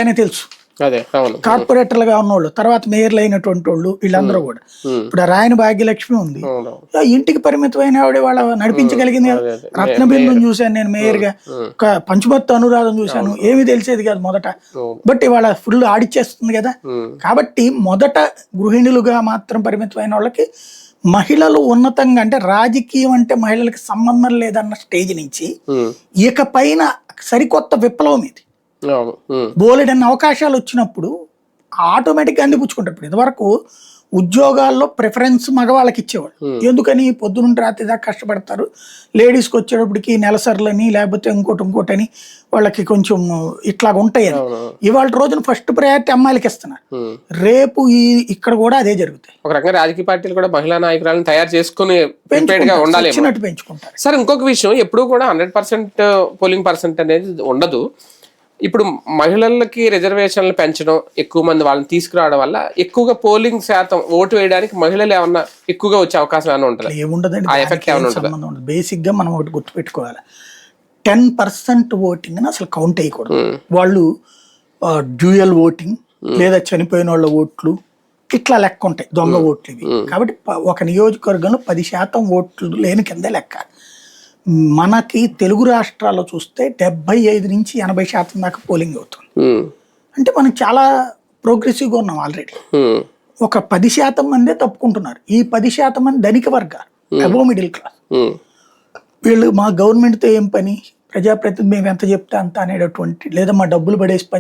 అని తెలుసు. కార్పొరేటర్లుగా ఉన్నోళ్ళు, తర్వాత మేయర్లు అయినటువంటి వాళ్ళు వీళ్ళందరూ కూడా. ఇప్పుడు రాయని భాగ్యలక్ష్మి ఉంది, ఇంటికి పరిమితమైన ఆవిడ వాళ్ళ నడిపించగలిగింది కదా. రత్నబిందుని చూశాను నేను మేయర్ గా, పంచమత్తు అనురాధం చూశాను, ఏమీ తెలిసేది కాదు మొదట, బట్ ఇవాళ ఫుల్ ఆడిచ్చేస్తుంది కదా. కాబట్టి మొదట గృహిణులుగా మాత్రం పరిమితమైన వాళ్ళకి మహిళలు ఉన్నతంగా, అంటే రాజకీయం అంటే మహిళలకు సంబంధం లేదన్న స్టేజ్ నుంచి ఇక పైన సరికొత్త విప్లవం ఇది. బోలెడన్ని అవకాశాలు వచ్చినప్పుడు ఆటోమేటిక్గా అందిపుచ్చుకుంటారు. ఇప్పుడు ఇదివరకు ఉద్యోగాల్లో ప్రిఫరెన్స్ మగవాళ్ళకి ఇచ్చేవాళ్ళు. ఎందుకని? పొద్దునుండి రాత్రి దాకా కష్టపడతారు, లేడీస్కి వచ్చేటప్పటికి నెలసర్లని లేకపోతే ఇంకోటి అని వాళ్ళకి కొంచెం ఇట్లాగ ఉంటాయని. ఇవాళ రోజున ఫస్ట్ ప్రయారిటీ అమ్మాయిలకి ఇస్తున్నారు. రేపు ఇక్కడ కూడా అదే జరుగుతాయి. ఒక రకంగా రాజకీయ పార్టీలు కూడా మహిళా నాయకురాలను తయారు చేసుకుని పెంచుకుంటారు. సార్ ఇంకొక విషయం, ఎప్పుడు కూడా 100% పోలింగ్ పర్సెంట్ అనేది ఉండదు. ఇప్పుడు మహిళలకి రిజర్వేషన్లు పెంచడం, ఎక్కువ మంది వాళ్ళని తీసుకురావడం వల్ల ఎక్కువగా పోలింగ్ శాతం, ఓటు వేయడానికి మహిళలు ఏమన్నా ఎక్కువగా వచ్చే అవకాశం ఏమైనా ఉంటుంది? ఏముండదండి. బేసిక్ గా మనం ఒకటి గుర్తుపెట్టుకోవాలి, 10% ఓటింగ్ అసలు కౌంట్ అయ్యకూడదు. వాళ్ళు డ్యూయల్ ఓటింగ్ లేదా చనిపోయిన వాళ్ళ ఓట్లు ఇట్లా లెక్క ఉంటాయి, దొంగ ఓట్లు ఇవి. కాబట్టి ఒక నియోజకవర్గంలో 10% ఓట్లు లేని కిందే లెక్క. మనకి తెలుగు రాష్ట్రాల్లో చూస్తే 75 నుంచి 80% దాకా పోలింగ్ అవుతుంది. అంటే మనం చాలా ప్రోగ్రెసివ్గా ఉన్నాం ఆల్రెడీ. ఒక 10% మందే తప్పుకుంటున్నారు. ఈ 10% మంది ధనిక వర్గాలు, అబోవ్ మిడిల్ క్లాస్. వీళ్ళు మా గవర్నమెంట్తో ఏం పని, ప్రజాప్రతినిధి మేము ఎంత చెప్తే అంత అనేటటువంటి, లేదా మా డబ్బులు పడేసి పని